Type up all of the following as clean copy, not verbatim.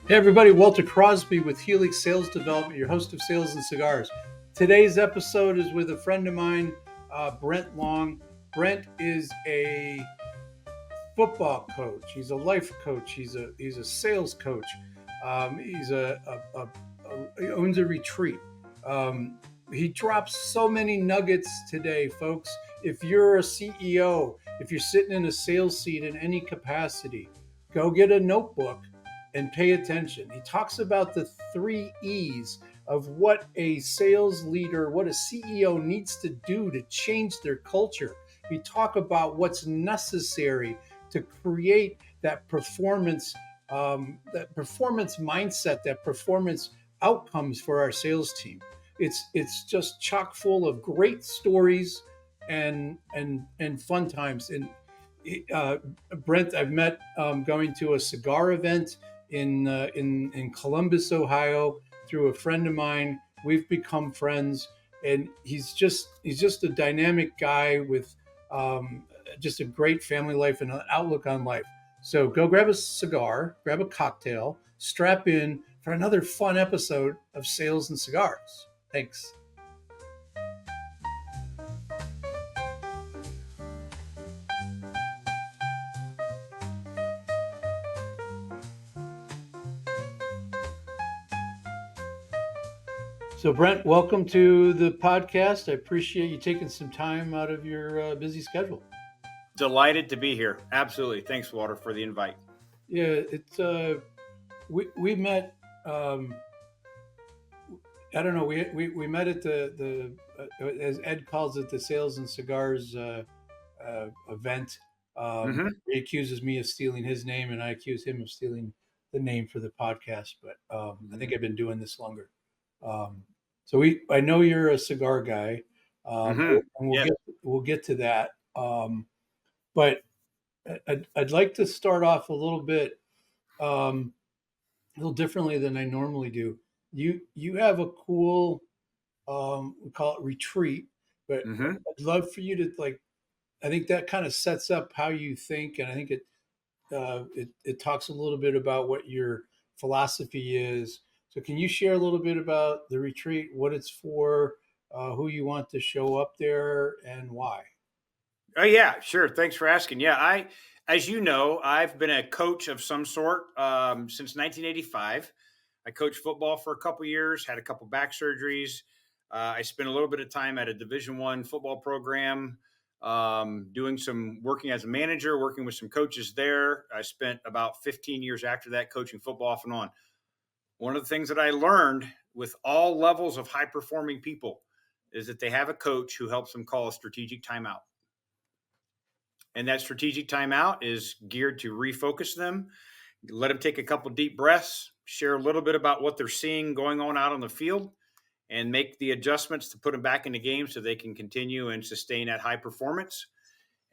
Hey everybody, Walter Crosby with Helix Sales Development, your host of Sales and Cigars. Today's episode is with a friend of mine, Brent Long. Brent is a football coach. He's a life coach. He's a sales coach. He's he owns a retreat. He drops so many nuggets today, folks. If you're a CEO, if you're sitting in a sales seat in any capacity, go get a notebook and pay attention. He talks about the 3 E's of what a sales leader, what a CEO needs to do to change their culture. We talk about what's necessary to create that performance mindset, that performance outcomes for our sales team. It's just chock full of great stories and fun times. And Brent, I've met going to a cigar event in Columbus, Ohio, through a friend of mine. We've become friends, and he's just a dynamic guy with just a great family life and an outlook on life. So go grab a cigar, grab a cocktail, strap in for another fun episode of Sales and Cigars. Thanks. So, Brent, welcome to the podcast. I appreciate you taking some time out of your busy schedule. Delighted to be here. Absolutely. Thanks, Walter, for the invite. Yeah, it's we met. I don't know. We met at the as Ed calls it, the Sales and Cigars event. He accuses me of stealing his name, and I accuse him of stealing the name for the podcast. But I think I've been doing this longer. I know you're a cigar guy, and Yes. we'll get to that. But I'd like to start off a little differently than I normally do. You have a cool, we call it retreat, but I'd love for you to like. I think that kind of sets up how you think, and I think it talks a little bit about what your philosophy is. So, can you share a little bit about the retreat, what it's for, who you want to show up there, and why? Oh, yeah, sure. Thanks for asking. Yeah, as you know, I've been a coach of some sort since 1985. I coached football for a couple years, had a couple back surgeries. I spent a little bit of time at a Division I football program, doing some working as a manager, working with some coaches there. I spent about 15 years after that coaching football off and on. One of the things that I learned with all levels of high performing people is that they have a coach who helps them call a strategic timeout. And that strategic timeout is geared to refocus them, let them take a couple deep breaths, share a little bit about what they're seeing going on the field, and make the adjustments to put them back in the game so they can continue and sustain that high performance.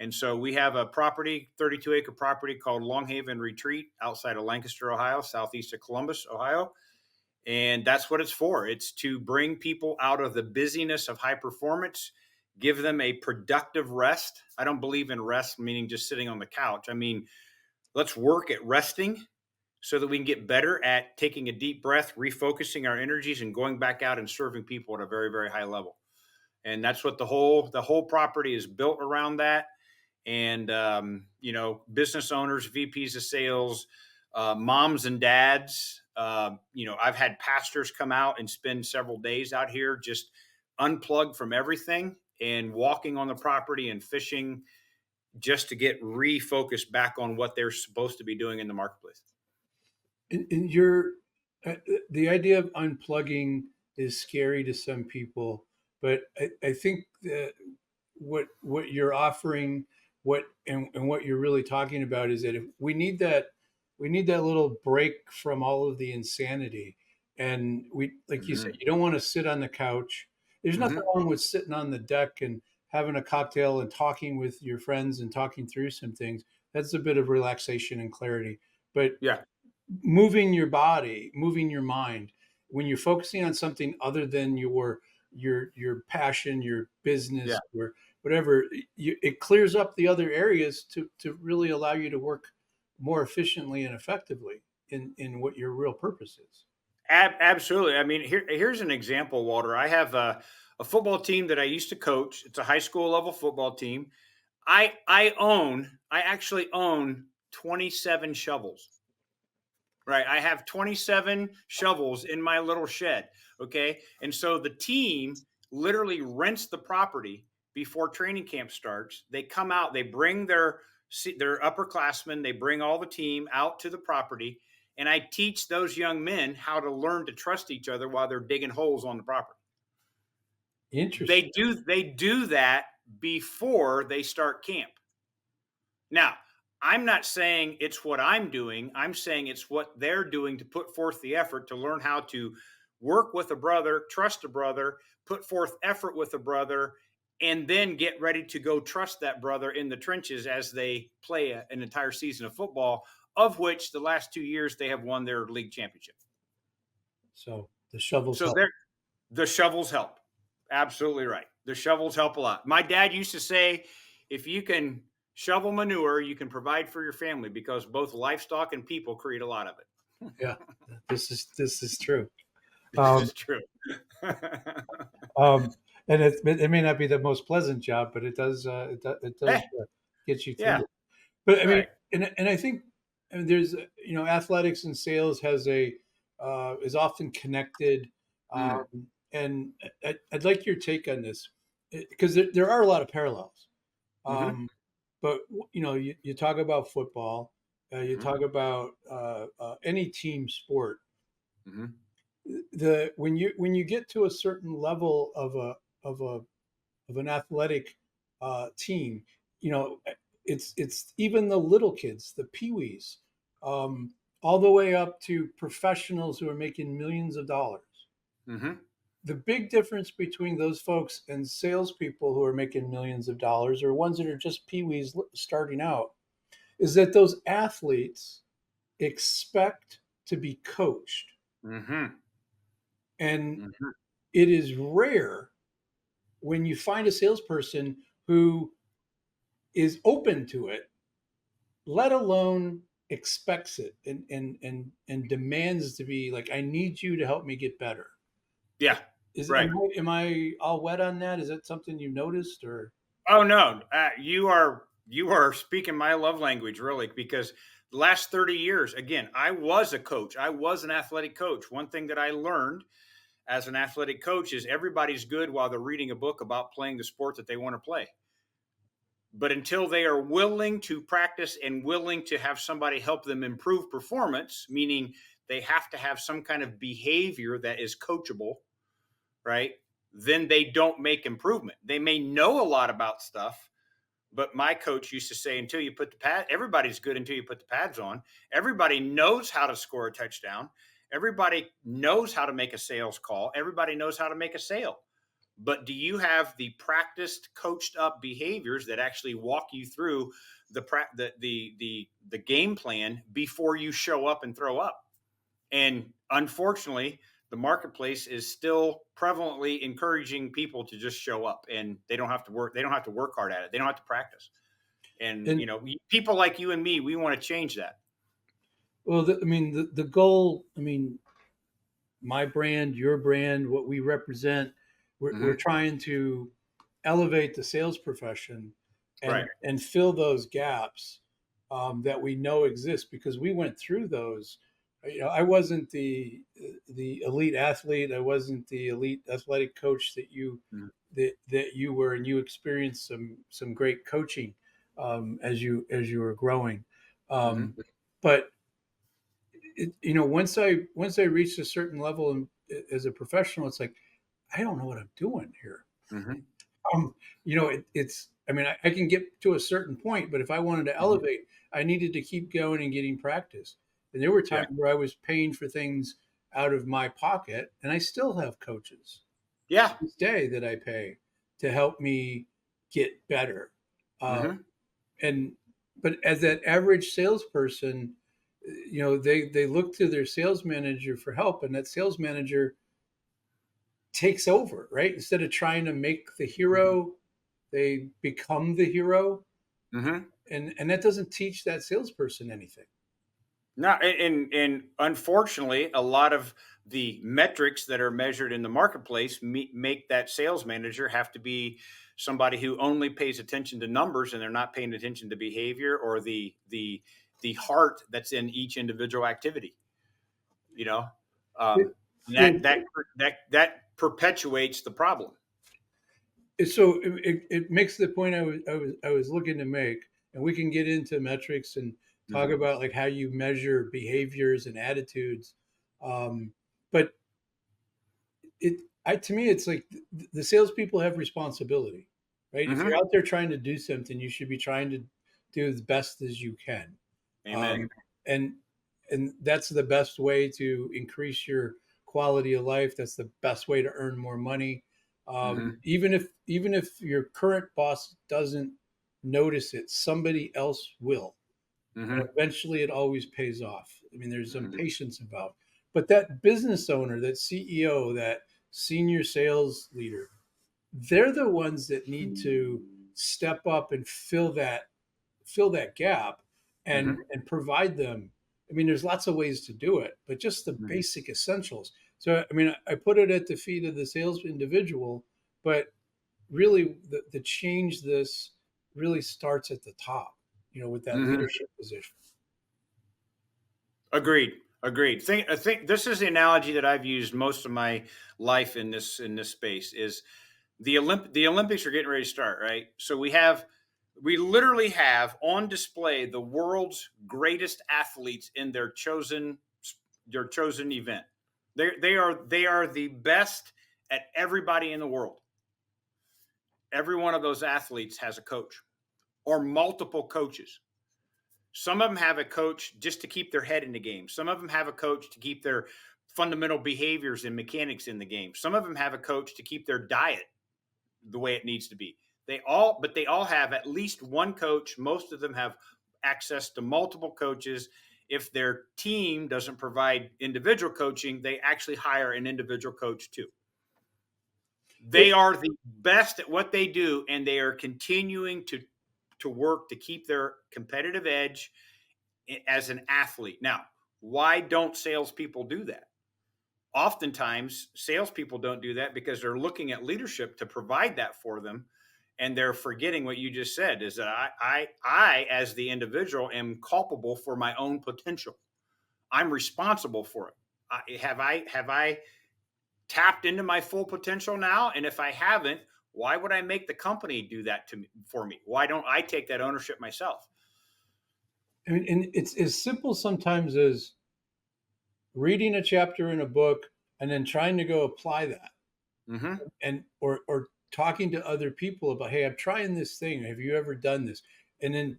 And so we have a property, 32-acre property called Longhaven Retreat outside of Lancaster, Ohio, southeast of Columbus, Ohio. And that's what it's for. It's to bring people out of the busyness of high performance, give them a productive rest. I don't believe in rest, meaning just sitting on the couch. I mean, let's work at resting so that we can get better at taking a deep breath, refocusing our energies, and going back out and serving people at a very, very high level. And that's what the whole property is built around that. And business owners, VPs of sales, moms and dads. I've had pastors come out and spend several days out here just unplugged from everything and walking on the property and fishing just to get refocused back on what they're supposed to be doing in the marketplace. In the idea of unplugging is scary to some people, but I think that what you're offering, what you're really talking about is that if we need that little break from all of the insanity, and we like you said, you don't want to sit on the couch. There's nothing wrong with sitting on the deck and having a cocktail and talking with your friends and talking through some things. That's a bit of relaxation and clarity. But Yeah. moving your body, moving your mind, when you're focusing on something other than your passion, your business, Yeah. or whatever, it clears up the other areas to really allow you to work more efficiently and effectively. in what your real purpose is. Absolutely. I mean, here's an example, Walter. I have a football team that I used to coach. It's a high school level football team. I actually own 27 shovels. Right. I have 27 shovels in my little shed. Okay. And so the team literally rents the property before training camp starts. They come out, they bring their upperclassmen, they bring all the team out to the property. And I teach those young men how to learn to trust each other while they're digging holes on the property. Interesting. They do that before they start camp. Now, I'm not saying it's what I'm doing. I'm saying it's what they're doing to put forth the effort to learn how to work with a brother, trust a brother, put forth effort with a brother, and then get ready to go trust that brother in the trenches as they play an entire season of football, of which the last 2 years they have won their league championship. So the shovels So help. the shovels help. Absolutely right. The shovels help a lot. My dad used to say, if you can shovel manure, you can provide for your family because both livestock and people create a lot of it. Yeah, this is true. This Um, is true. um, and it may not be the most pleasant job, but it does Hey, get you through yeah, it. But I mean, right. and I think there's athletics and sales is often connected, Mm, and I'd like your take on this because there are a lot of parallels. mm-hmm, Um, but you talk about football, you mm-hmm, talk about any team sport. mm-hmm. The when you get to a certain level of a of an athletic team, you know, it's even the little kids, the peewees, all the way up to professionals who are making millions of dollars. Mm-hmm. The big difference between those folks and salespeople who are making millions of dollars, or ones that are just peewees starting out, is that those athletes expect to be coached, Mm-hmm. and Mm-hmm. it is rare when you find a salesperson who is open to it, let alone expects it and demands to be like, I need you to help me get better. Yeah, Is right. am I all wet on that? Is that something you noticed or? Oh no, you are speaking my love language, really, because the last 30 years, again, I was a coach. I was an athletic coach. One thing that I learned as an athletic coach is everybody's good while they're reading a book about playing the sport that they want to play. But until they are willing to practice and willing to have somebody help them improve performance, meaning they have to have some kind of behavior that is coachable, right? Then they don't make improvement. They may know a lot about stuff, but my coach used to say, until you put the pad, everybody's good until you put the pads on. Everybody knows how to score a touchdown. Everybody knows how to make a sales call. Everybody knows how to make a sale. But do you have the practiced, coached up behaviors that actually walk you through the game plan before you show up and throw up? And unfortunately, the marketplace is still prevalently encouraging people to just show up, and they don't have to work. They don't have to work hard at it. They don't have to practice. And And people like you and me, we want to change that. well, I mean, the goal. I mean, my brand, your brand, what we represent. We're Mm-hmm. trying to elevate the sales profession Right. and fill those gaps that we know exist because we went through those. I wasn't the elite athlete. I wasn't the elite athletic coach that you were, and you experienced some great coaching as you were growing. Mm-hmm. But once I reached a certain level as a professional, it's like I don't know what I'm doing here. Mm-hmm. Um, it's. I mean, I can get to a certain point, but if I wanted to Mm-hmm. elevate, I needed to keep going and getting practice. And there were Yeah. times where I was paying for things out of my pocket, and I still have coaches Yeah. this day that I pay to help me get better. Uh, Mm-hmm. and but as that average salesperson, they look to their sales manager for help, and that sales manager takes over, right? Instead of trying to make the hero, they become the hero, Mm-hmm. and that doesn't teach that salesperson anything. No, and unfortunately, a lot of the metrics that are measured in the marketplace make that sales manager have to be somebody who only pays attention to numbers, and they're not paying attention to behavior or the heart that's in each individual activity. You know, It, um, and yeah, that perpetuates the problem. so it makes the point I was looking to make, and we can get into metrics and talk Hmm. about like how you measure behaviors and attitudes. But it I to me it's like the salespeople have responsibility, right? If you're Hmm. out there trying to do something, you should be trying to do as best as you can, Amen. um, and and that's the best way to increase your quality of life. That's the best way to earn more money. Hmm. Even if your current boss doesn't notice it, somebody else will, and Hmm. eventually it always pays off. I mean, there's some Hmm. patience involved. But that business owner, that CEO, that senior sales leader, they're the ones that need to step up and fill that gap and Hmm. provide them. I mean, there's lots of ways to do it, but just the Hmm. basic essentials. So I mean, I put it at the feet of the sales individual, but really the change this really starts at the top, with that Hmm. leadership position. Agreed. Agreed. I think this is the analogy that I've used most of my life in this space is the Olympics are getting ready to start, right? So we literally have on display the world's greatest athletes in their chosen event. They are the best at everybody in the world. Every one of those athletes has a coach or multiple coaches. Some of them have a coach just to keep their head in the game. Some of them have a coach to keep their fundamental behaviors and mechanics in the game. Some of them have a coach to keep their diet the way it needs to be. They all have at least one coach. Most of them have access to multiple coaches. If their team doesn't provide individual coaching, they actually hire an individual coach too. They It, are the best at what they do, and they are continuing to work to keep their competitive edge as an athlete. Now, why don't salespeople do that? Oftentimes, salespeople don't do that because they're looking at leadership to provide that for them, and they're forgetting what you just said: is that I as the individual, am culpable for my own potential. I'm responsible for it. Have I tapped into my full potential now? And if I haven't, why would I make the company do that to me for me? Why don't I take that ownership myself? I mean, and it's as simple sometimes as reading a chapter in a book and then trying to go apply that, Hmm. and or talking to other people about, hey, I'm trying this thing, have you ever done this? And then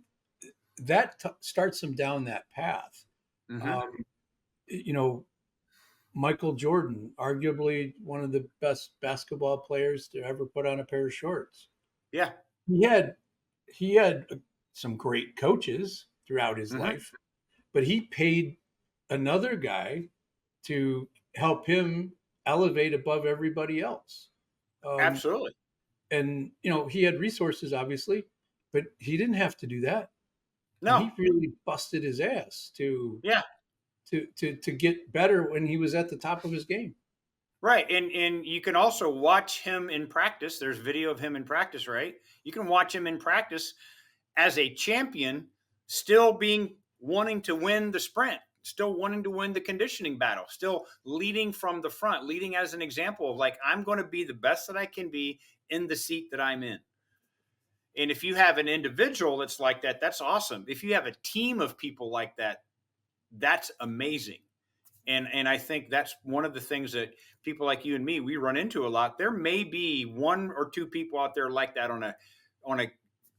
that starts them down that path. Hmm. um, you know Michael Jordan, arguably one of the best basketball players to ever put on a pair of shorts, Yeah. he had some great coaches throughout his Hmm. life, but he paid another guy to help him elevate above everybody else. Um, Absolutely. and he had resources, obviously, but he didn't have to do that, and No. he really busted his ass to Yeah. get better when he was at the top of his game. Right. And you can also watch him in practice. There's video of him in practice, right? You can watch him in practice as a champion, still being wanting to win the sprint, still wanting to win the conditioning battle, still leading from the front, leading as an example of like, I'm going to be the best that I can be in the seat that I'm in. And if you have an individual that's like that, that's awesome. If you have a team of people like that, that's amazing. And I think that's one of the things that people like you and me, we run into a lot. There may be one or two people out there like that on a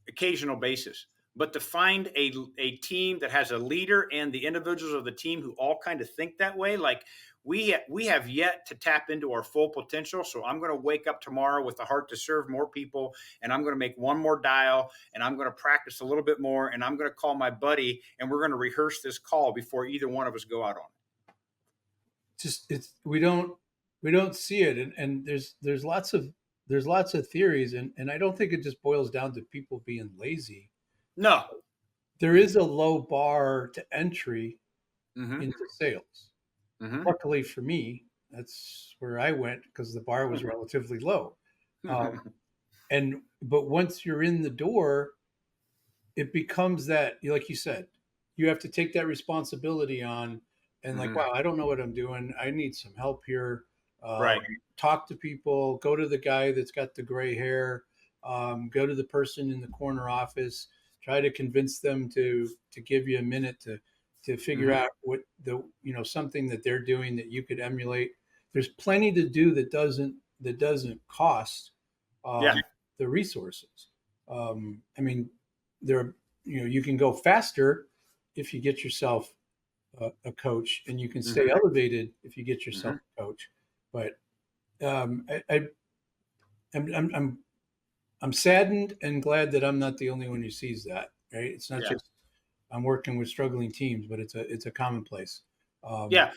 occasional basis, but to find a team that has a leader and the individuals of the team who all kind of think that way, like we have yet to tap into our full potential. So I'm going to wake up tomorrow with a heart to serve more people, and I'm going to make one more dial, and I'm going to practice a little bit more, and I'm going to call my buddy, and we're going to rehearse this call before either one of us go out on it. Just it's we don't see it, and there's lots of theories, and I don't think it just boils down to people being lazy. No. There is a low bar to entry, Mm-hmm. into sales. Mm-hmm. Luckily for me, that's where I went because the bar was relatively low. Um, but once you're in the door, it becomes that, like you said, you have to take that responsibility on, and like, Mm-hmm. wow, I don't know what I'm doing. I need some help here. Right. Talk to people. Go to the guy that's got the gray hair. Go to the person in the corner office. Try to convince them to give you a minute to figure Mm-hmm. out what the something that they're doing that you could emulate. There's plenty to do that doesn't cost Yeah. um, the resources. I mean, there you can go faster if you get yourself a coach, and you can stay Mm-hmm. elevated if you get yourself Mm-hmm. a coach. But I'm saddened and glad that I'm not the only one who sees that. Right? It's not Yeah. just I'm working with struggling teams, but it's a commonplace. Um, Yeah.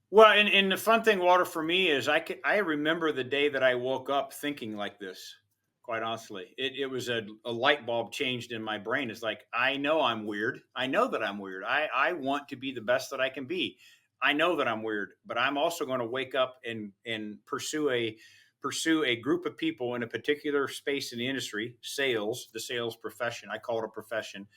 Well, and the fun thing, Walter, for me is I remember the day that I woke up thinking like this. Quite honestly, it was a light bulb changed in my brain. It's like, I know I'm weird. I know that I'm weird. I want to be the best that I can be. I know that I'm weird, but I'm also going to wake up and pursue a group of people in a particular space in the industry, sales, the sales profession. I call it a profession,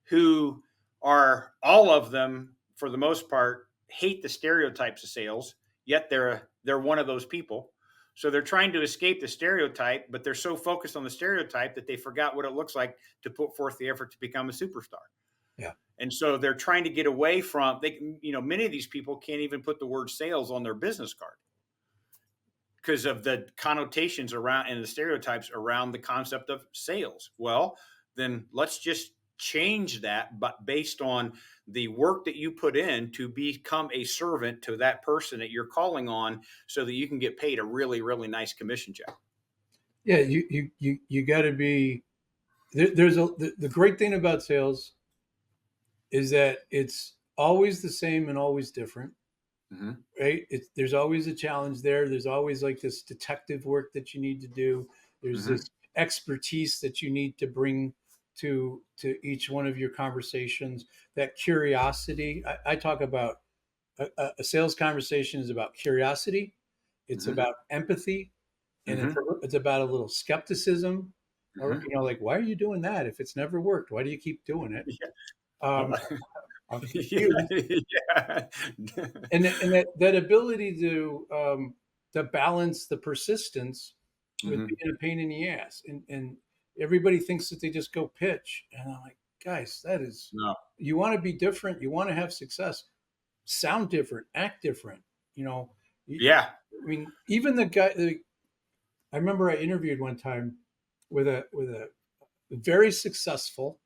who are all of them, for the most part, hate the stereotypes of sales, yet they're one of those people. So they're trying to escape the stereotype, but they're so focused on the stereotype that they forgot what it looks like to put forth the effort to become a superstar. yeah, And so they're trying to get away from many of these people can't even put the word sales on their business card because of the connotations around and the stereotypes around the concept of sales. Well, then let's just change that, but based on the work that you put in to become a servant to that person that you're calling on so that you can get paid a really, really nice commission check. yeah. You got to be. The great thing about sales is that it's always the same and always different, Mm-hmm. right? There's always a challenge there. There's always like this detective work that you need to do. There's Mm-hmm. this expertise that you need to bring to each one of your conversations. That curiosity. I talk about a sales conversation is about curiosity. It's Mm-hmm. about empathy, and Mm-hmm. it's about a little skepticism. Or Mm-hmm. like, why are you doing that if it's never worked? Why do you keep doing it? Yeah. Um, Uh, I'm yeah. confused. Yeah. And that ability to balance the persistence with Mm-hmm. being a pain in the ass, and everybody thinks that they just go pitch, and I'm like, guys, that is, No. you want to be different, you want to have success, sound different, act different, Yeah. I mean, even the guy, I remember I interviewed one time with a very successful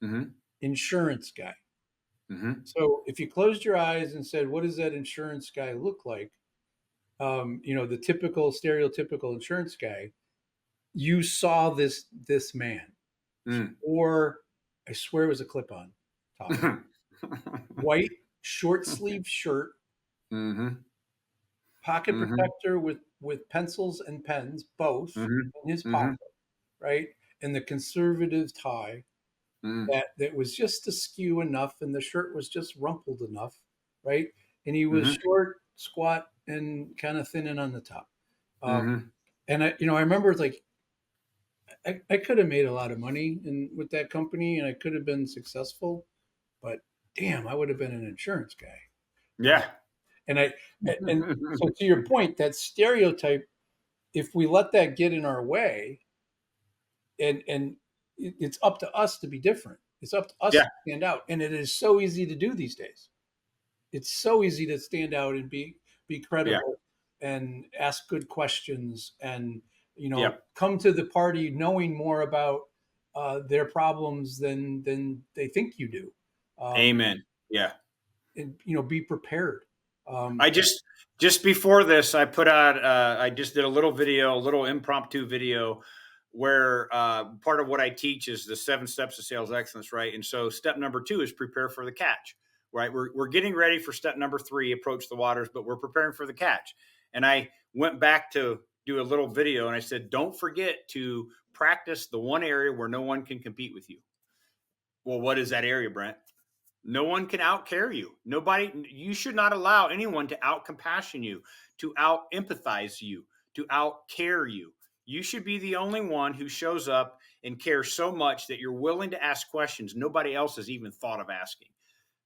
Mm-hmm. insurance guy. Mm-hmm. So if you closed your eyes and said, what does that insurance guy look like? The typical stereotypical insurance guy, you saw this man, or I swear it was a clip-on top, Mm-hmm. white short sleeve shirt, Mm-hmm. pocket Mm-hmm. protector with pencils and pens, both Mm-hmm. in his Mm-hmm. pocket, right, and the conservative tie Mm-hmm. that was just askew enough, and the shirt was just rumpled enough, right, and he was Mm-hmm. short, squat, and kind of thin and on the top. Um, Mm-hmm. and I remember like I could have made a lot of money with that company, and I could have been successful, but damn, I would have been an insurance guy. Uh, Yeah. and so to your point, that stereotype, if we let that get in our way, and it's up to us to be different. It's up to us Yeah. to stand out, and it is so easy to do these days. It's so easy to stand out and be Yeah. credible and ask good questions, and Yep. come to the party knowing more about their problems than they think you do, Amen. Yeah. and be prepared. um, I just before this, I put out. I just did a little video, a little impromptu video, where part of what I teach is the 7 steps of sales excellence, right? And so, step number 2 is prepare for the catch, right? We're getting ready for step number 3, approach the waters, but we're preparing for the catch. And I went back to do a little video, and I said, don't forget to practice the one area where no one can compete with you. Well, what is that area, Brent? No one can out care you. Nobody, you should not allow anyone to out compassion you, to out empathize you, to out care you. You should be the only one who shows up and cares so much that you're willing to ask questions nobody else has even thought of asking.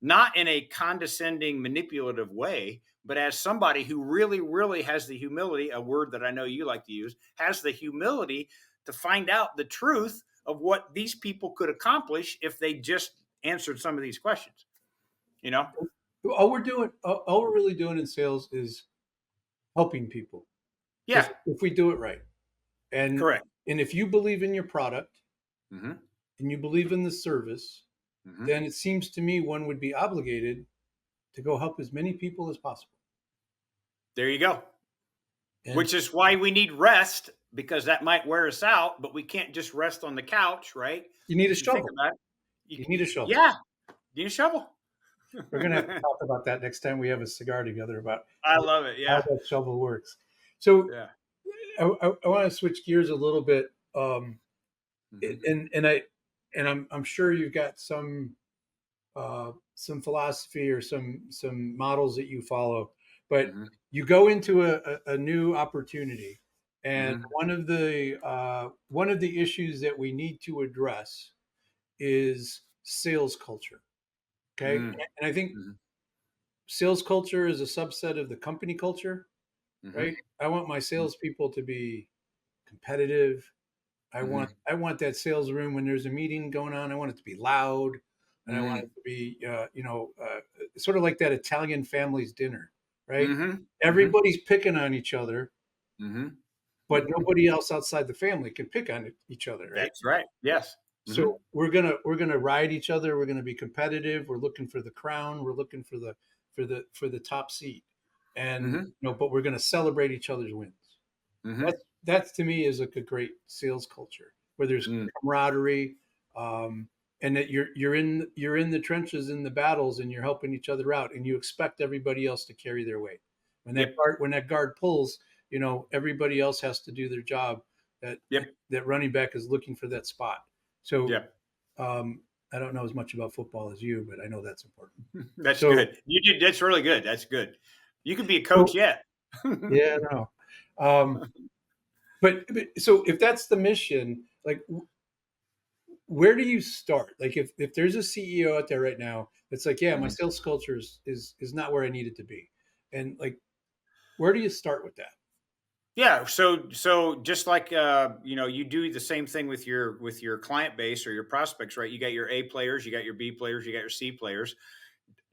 Not in a condescending, manipulative way, but as somebody who really, really has the humility, a word that I know you like to use, has the humility to find out the truth of what these people could accomplish if they just answered some of these questions, you know? All we're really doing in sales is helping people Yeah, if we do it right. And correct. and if you believe in your product Hmm. and you believe in the service, Hmm. then it seems to me one would be obligated to go help as many people as possible. There you go. And Which is why we need rest, because that might wear us out, but we can't just rest on the couch, right? you need a If you think shovel. about it, You need a shovel. yeah, you need a shovel. We're gonna have to talk about that next time we have a cigar together about I love it. how Yeah. that shovel works. So Yeah. I want to switch gears a little bit, Hmm. and I'm sure you've got some philosophy or some models that you follow, but Hmm. you go into a new opportunity, and Hmm. one of the issues that we need to address is sales culture. Okay, Hmm. and I think Hmm. sales culture is a subset of the company culture, right? Hmm. I want my salespeople to be competitive. I want Hmm. I want that sales room when there's a meeting going on. I want it to be loud, and I want Hmm. it to be sort of like that Italian family's dinner, right? Hmm. Hmm. Everybody's picking on each other, Hmm. but nobody else outside the family can pick on each other, right? That's right. Yes. Hmm. So we're gonna ride each other. We're gonna be competitive. We're looking for the crown. We're looking for the top seat, and Hmm. but we're gonna celebrate each other's wins. Hmm. That's to me is like a great sales culture where there's Mm. camaraderie, and that you're in the trenches in the battles and you're helping each other out and you expect everybody else to carry their weight. Yep. When that guard pulls, everybody else has to do their job. That Yep. that running back is looking for that spot. So Yep. I don't know as much about football as you, but I know that's important. That's So good. You did. That's really good. That's good. You could be a coach so yet. yeah, I know. Um, but so if that's the mission, like where do you start? Like if there's a CEO out there right now that's like, yeah, my Mhm. sales culture is not where I need it to be, and like, where do you start with that? Yeah. So just like you do the same thing with your client base or your prospects, right? You got your A players, you got your B players, you got your C players.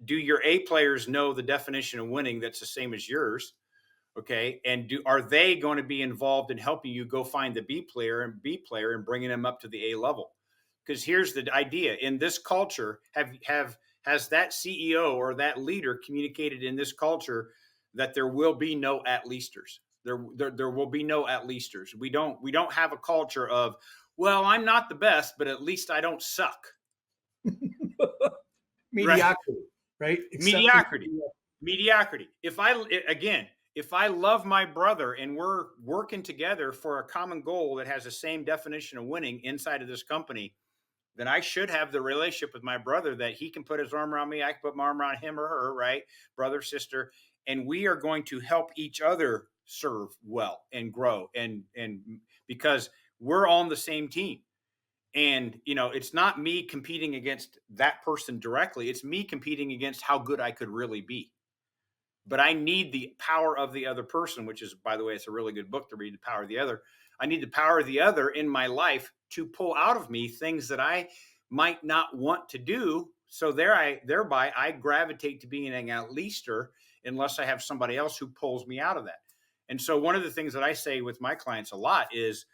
Do your A players know the definition of winning that's the same as yours? Okay, and are they going to be involved in helping you go find the B player and bringing them up to the A level? Because here's the idea: in this culture, have has that CEO or that leader communicated in this culture that there will be no at leasters? There will be no at leasters. We don't have a culture of, well, I'm not the best, but at least I don't suck. Right? Mediocrity, right? Accepting. Mediocrity. Mediocrity. If I love my brother and we're working together for a common goal that has the same definition of winning inside of this company, then I should have the relationship with my brother that he can put his arm around me, I can put my arm around him or her, right? Brother, sister, and we are going to help each other serve well and grow, and because we're on the same team. And it's not me competing against that person directly, it's me competing against how good I could really be. But I need the power of the other person, which is, by the way, it's a really good book to read, The Power of the Other. I need the power of the other in my life to pull out of me things that I might not want to do. So thereby I gravitate to being an out-leaster unless I have somebody else who pulls me out of that. And so one of the things that I say with my clients a lot is,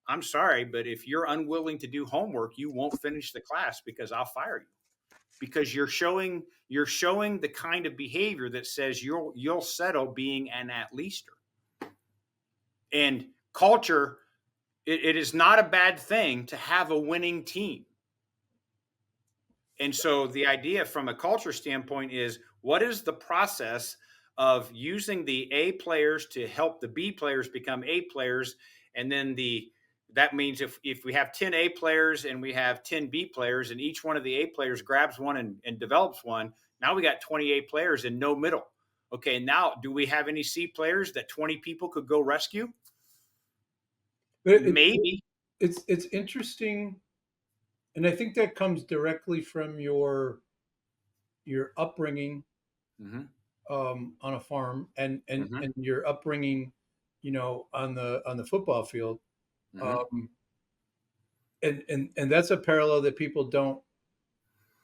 I'm sorry, but if you're unwilling to do homework, you won't finish the class because I'll fire you, because you're showing the kind of behavior that says you'll settle being an at-leaster. And culture, it is not a bad thing to have a winning team. And so the idea from a culture standpoint is, what is the process of using the A players to help the B players become A players, and then that means if we have 10 A players and we have 10 B players, and each one of the A players grabs one and develops one, now we got 20 A players and no middle. Okay, now do we have any C players that 20 people could go rescue? But Maybe. it's interesting, and I think that comes directly from your upbringing Hmm. on a farm, Hmm. and your upbringing, on the football field, Hmm. um, and that's a parallel that people don't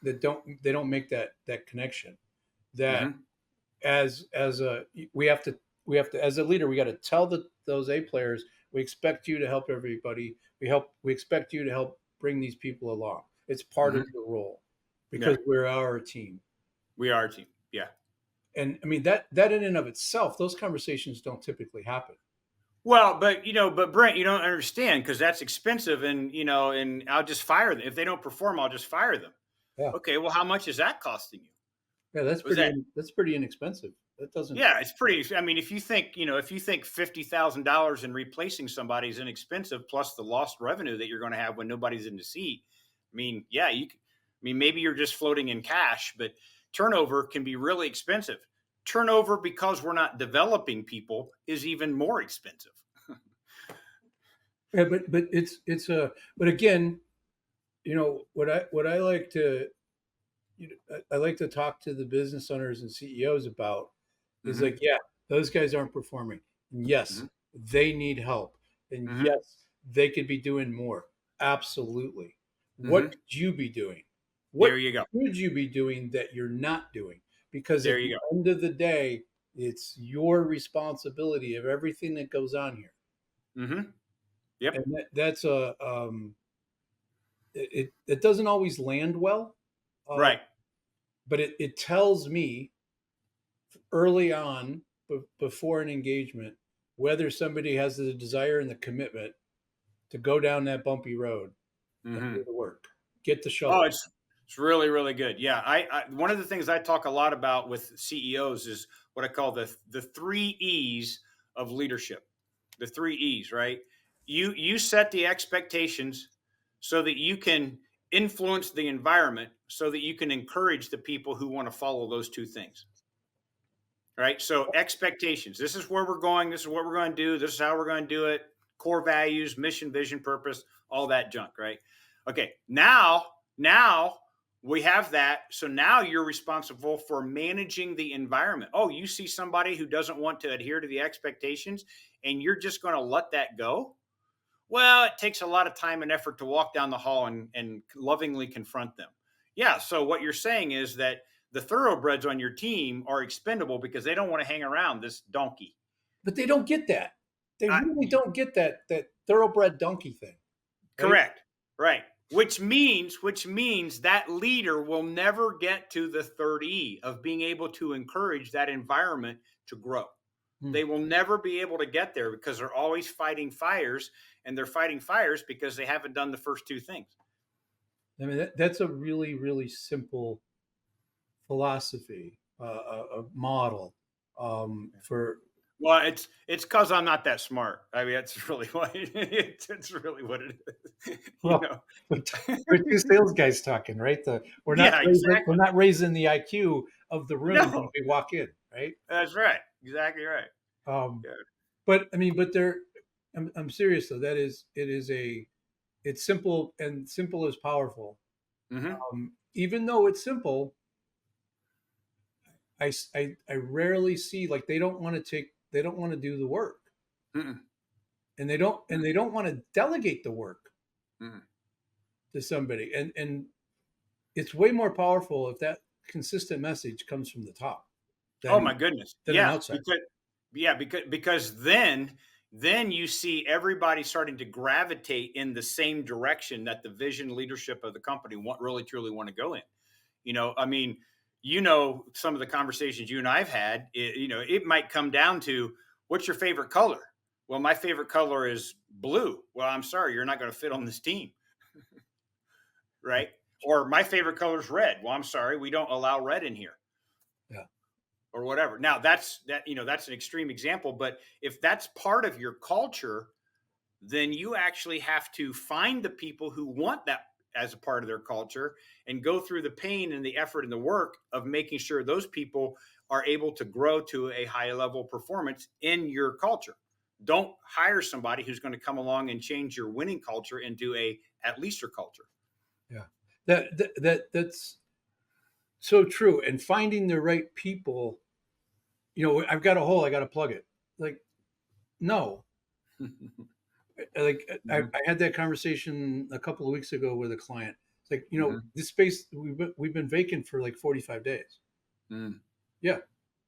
make that connection. That Hmm. as a we have to, as a leader, we got to tell those A players, we expect you to help everybody. We expect you to help bring these people along. It's part of Hmm. your role Yeah, because we're our team. we are a team. Yeah. And I mean that in and of itself, those conversations don't typically happen. Well, but Brent, you don't understand because that's expensive, and and I'll just fire them if they don't perform. I'll just fire them. Yeah, Okay, well, how much is that costing you? yeah, Was that that's pretty inexpensive. That doesn't. Yeah, it's pretty. I mean, if you think $50,000 in replacing somebody is inexpensive, plus the lost revenue that you're going to have when nobody's in the seat. I mean, yeah, I mean, maybe you're just floating in cash, but turnover can be really expensive. Turnover because we're not developing people is even more expensive. Yeah, but it's a but again, what I like to I like to talk to the business owners and CEOs about is like, Hmm. yeah, those guys aren't performing. And yes, Hmm. they need help. And Hmm. yes, they could be doing more. Absolutely. What Hmm. could you be doing? What There you go. could you be doing that you're not doing? Because There at the you end of the day, it's your responsibility of everything that goes on here. go. Hmm. And Yep. that's it doesn't always land well, uh, Right. but it tells me early on, before an engagement, whether somebody has the desire and the commitment to go down that bumpy road and do Hmm. the work, get the Oh, shovel. it's really really good. Yeah, I one of the things I talk a lot about with CEOs is what I call the three E's of leadership. The three E's, right? You set the expectations so that you can influence the environment, so that you can encourage the people who want to follow those two things. Right? So expectations. This is where we're going. This is what we're going to do. This is how we're going to do it. Core values, mission, vision, purpose, all that junk, right? Okay. Now we have that. So now you're responsible for managing the environment. Oh, you see somebody who doesn't want to adhere to the expectations and you're just going to let that go? Well, it takes a lot of time and effort to walk down the hall and lovingly confront them. Yeah. So what you're saying is that the thoroughbreds on your team are expendable because they don't want to hang around this donkey. But they don't get that. They I, really don't get that thoroughbred donkey thing, right? Correct. Right. Which means that leader will never get to the third E of being able to encourage that environment to grow. Hmm. They will never be able to get there because they're always fighting fires, and they're fighting fires because they haven't done the first two things. I mean, that's a really, really simple philosophy, a model for. Well, it's because I'm not that smart. I mean, that's really what it's really what it is. You Well, know. we're two sales guys talking, right? Yeah, We're exactly. not raising the IQ of the room when No, we walk in, right? that's right. Exactly right. Um, Yeah. but I mean, but there, I'm serious though. It's simple, and simple is powerful. Hmm. Even though it's simple, I rarely see, like, they don't want to do the work, Mm-mm. and they don't want to delegate the work Mm-mm. to somebody, and it's way more powerful if that consistent message comes from the top Oh than my goodness. an Yeah, outsider. because then you see everybody starting to gravitate in the same direction that the vision leadership of the company want really truly want to go in. I mean, some of the conversations you and I've had, it might come down to what's your favorite color? Well, my favorite color is blue. Well, I'm sorry, you're not going to fit on this team, right? Or my favorite color is red. Well, I'm sorry, we don't allow red in here Yeah. or whatever. Now that's an extreme example, but if that's part of your culture, then you actually have to find the people who want that as a part of their culture and go through the pain and the effort and the work of making sure those people are able to grow to a high level performance in your culture. Don't hire somebody who's going to come along and change your winning culture into a at least your culture. Yeah. That's so true. And finding the right people, I've got a hole, I got to plug it. Like, no, like Mhm. I had that conversation a couple of weeks ago with a client. It's like, Mhm. this space we've been vacant for like 45 days. Mm. Yeah,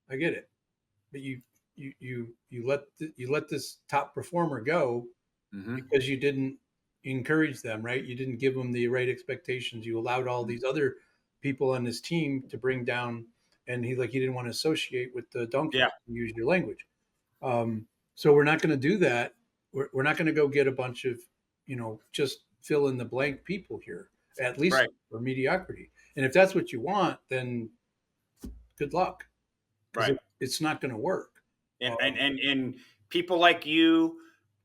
I get it. But you let this top performer go Mhm. because you didn't encourage them, right? You didn't give them the right expectations. You allowed all these other people on this team to bring down, and he didn't want to associate with the donkey. Yeah. Use your language. So we're not going to do that. We're not going to go get a bunch of, just fill in the blank people here, at least Right. for mediocrity. And if that's what you want, then good luck, because Right. it's not going to work. And people like you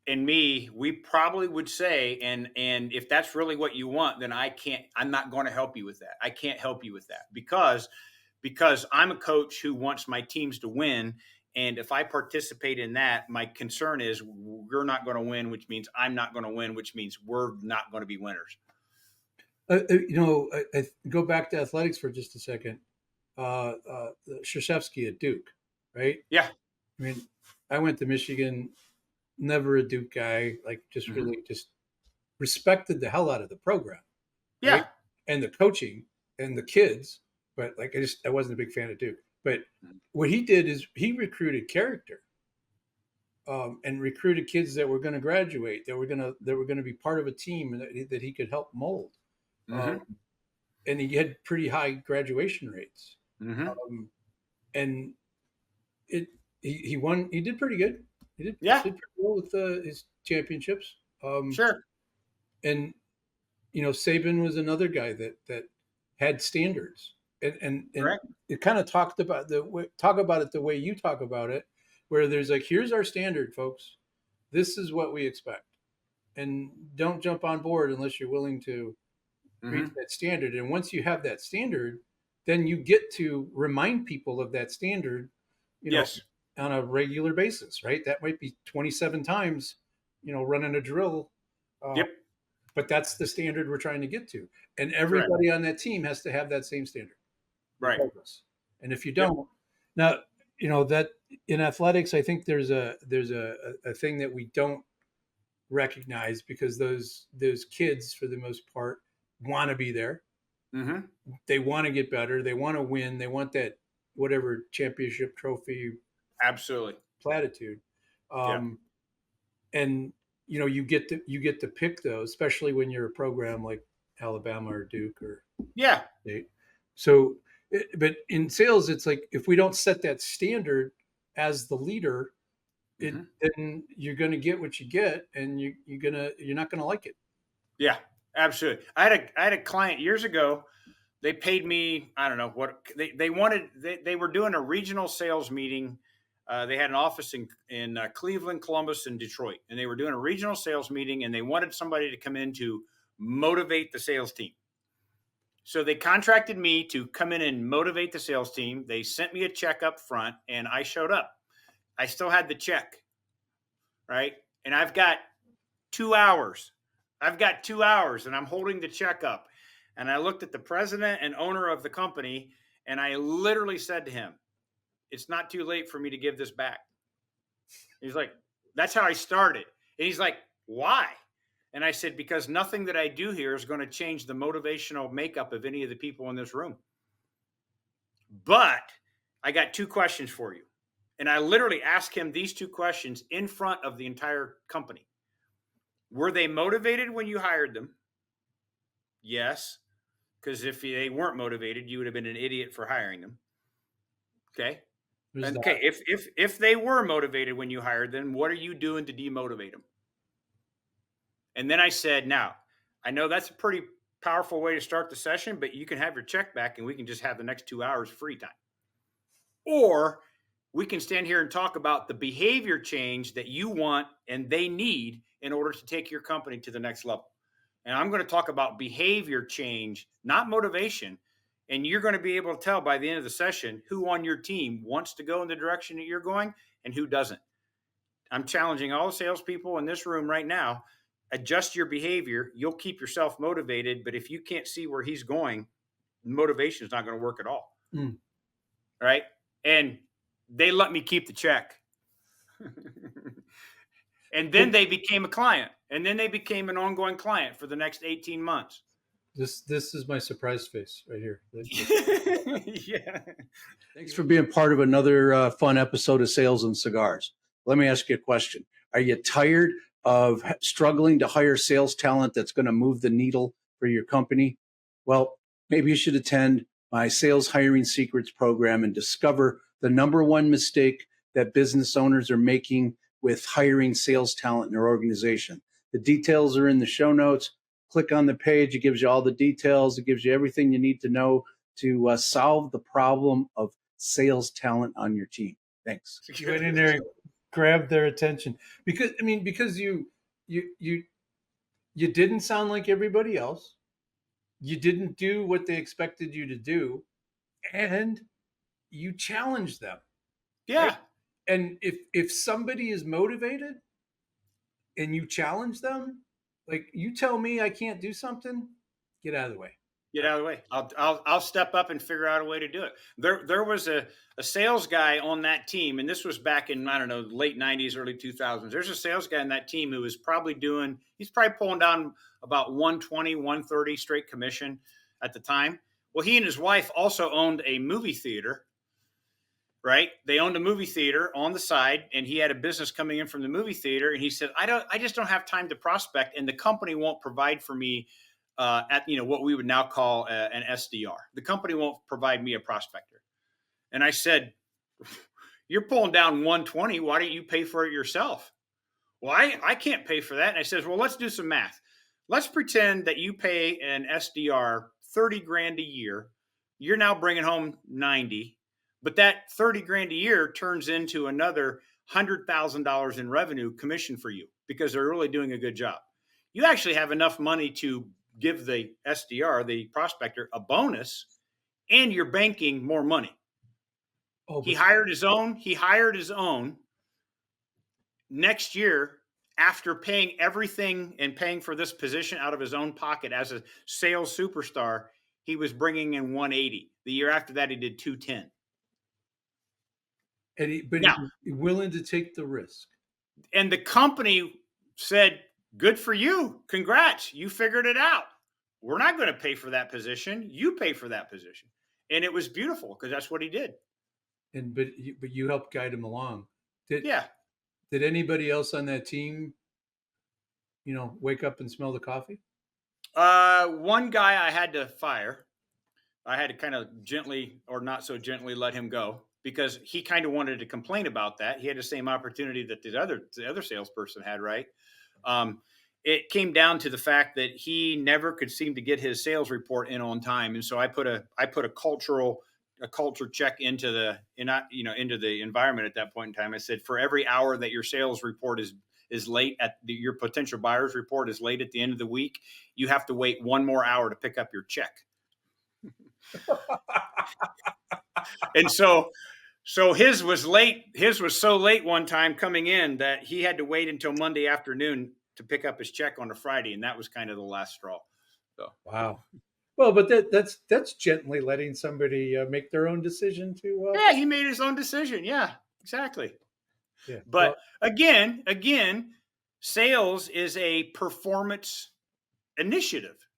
and me, we probably would say, and if that's really what you want, then I'm not going to help you with that. I can't help you with that because I'm a coach who wants my teams to win. And if I participate in that, my concern is we're not going to win, which means I'm not going to win, which means we're not going to be winners. I go back to athletics for just a second. Krzyzewski at Duke, right? Yeah. I mean, I went to Michigan, never a Duke guy, like just Hmm. really just respected the hell out of the program, right? Yeah. And the coaching and the kids, but like I wasn't a big fan of Duke. But what he did is he recruited character, and recruited kids that were going to graduate, that were going to be part of a team, and that he could help mold. Um, Hmm. and he had pretty high graduation rates. Hmm. Um, and it he won. He did pretty good. He did Yeah. pretty well with his championships. Sure. And Saban was another guy that had standards, and Correct. it kind of talk about it the way you talk about it, where there's like, here's our standard, folks. This is what we expect, and don't jump on board unless you're willing to reach Hmm. that standard. And once you have that standard, then you get to remind people of that standard, you know, Yes. on a regular basis, right? That might be 27 times, running a drill. Uh, Yep. but that's the standard we're trying to get to. And Correct. everybody on that team has to have that same standard, Right. regardless. And if you Yep. don't, now, that in athletics, I think there's a thing that we don't recognize, because those kids, for the most part, want to be there. Hmm. They want to get better. They want to win. They want that whatever championship trophy Absolutely. platitude. Yeah. Um, and you get to pick those, especially when you're a program like Alabama or Duke or Yeah. State. So, but in sales, it's like, if we don't set that standard as the leader, Hmm. then you're going to get what you get, and you're not going to like it. Yeah. Absolutely. I had a client years ago. They paid me, I don't know what they wanted. They were doing a regional sales meeting. They had an office in Cleveland, Columbus, and Detroit, and they were doing a regional sales meeting, and they wanted somebody to come in to motivate the sales team. So they contracted me to come in and motivate the sales team. They sent me a check up front, and I showed up. I still had the check, right? And I've got 2 hours. I've got 2 hours, and I'm holding the check up. And I looked at the president and owner of the company, and I literally said to him, "It's not too late for me to give this back." He's like, "That's how I started." And he's like, "Why?" And I said, "Because nothing that I do here is going to change the motivational makeup of any of the people in this room. But I got two questions for you." And I literally asked him these two questions in front of the entire company. Were they motivated when you hired them? Yes. Because if they weren't motivated, you would have been an idiot for hiring them. Okay. There's And that. okay, if they were motivated when you hired them, what are you doing to demotivate them? And then I said, now I know that's a pretty powerful way to start the session, but you can have your check back and we can just have the next 2 hours free time. Or we can stand here and talk about the behavior change that you want and they need in order to take your company to the next level. And I'm going to talk about behavior change, not motivation. And you're going to be able to tell by the end of the session who on your team wants to go in the direction that you're going and who doesn't. I'm challenging all the salespeople in this room right now. Adjust your behavior. You'll keep yourself motivated. But if you can't see where he's going, motivation is not going to work at all. Mm. Right. And they let me keep the check. And then they became a client. And then they became an ongoing client for the next 18 months. This is my surprise face right here. Yeah. Thanks for being part of another fun episode of Sales and Cigars. Let me ask you a question. Are you tired of struggling to hire sales talent that's going to move the needle for your company? Well, maybe you should attend my Sales Hiring Secrets program and discover the number one mistake that business owners are making with hiring sales talent in their organization. The details are in the show notes. Click on the page. It gives you all the details. It gives you everything you need to know to solve the problem of sales talent on your team. Thanks. You went in there and grabbed their attention because you didn't sound like everybody else. You didn't do what they expected you to do, and you challenged them. Yeah. Right? And if somebody is motivated and you challenge them, like you tell me I can't do something, get out of the way. Get out of the way. I'll step up and figure out a way to do it. There was a sales guy on that team, and this was back in, I don't know, late 90s, early 2000s. There's a sales guy in that team who was he's probably pulling down about 120, 130 straight commission at the time. Well, he and his wife also owned a movie theater, right? They owned a movie theater on the side, and he had a business coming in from the movie theater. And he said, I just don't have time to prospect, and the company won't provide for me at what we would now call an SDR. The company won't provide me a prospector. And I said, you're pulling down 120. Why don't you pay for it yourself? Well, I can't pay for that. And I says, well, let's do some math. Let's pretend that you pay an SDR 30 grand a year. You're now bringing home 90, but that 30 grand a year turns into another $100,000 in revenue commission for you because they're really doing a good job. You actually have enough money to give the SDR, the prospector, a bonus, and you're banking more money. Oh, he hired his own. Next year, after paying everything and paying for this position out of his own pocket as a sales superstar, he was bringing in 180. The year after that, he did 210. And he's willing to take the risk. And the company said, good for you. Congrats. You figured it out. We're not going to pay for that position. You pay for that position. And it was beautiful because that's what he did. But you helped guide him along. Did anybody else on that team, wake up and smell the coffee? One guy I had to fire. I had to kind of gently or not so gently let him go because he kind of wanted to complain about that. He had the same opportunity that the other salesperson had, right? It came down to the fact that he never could seem to get his sales report in on time, and so I put a culture check into the environment at that point in time. I said, for every hour that your sales report is late your potential buyer's report is late at the end of the week, you have to wait one more hour to pick up your check. And so his was late. His was so late one time coming in that he had to wait until Monday afternoon to pick up his check on a Friday. And that was kind of the last straw. So, wow. Well, but that's gently letting somebody make their own decision to. Yeah, he made his own decision. Yeah, exactly. Yeah. But again, sales is a performance initiative.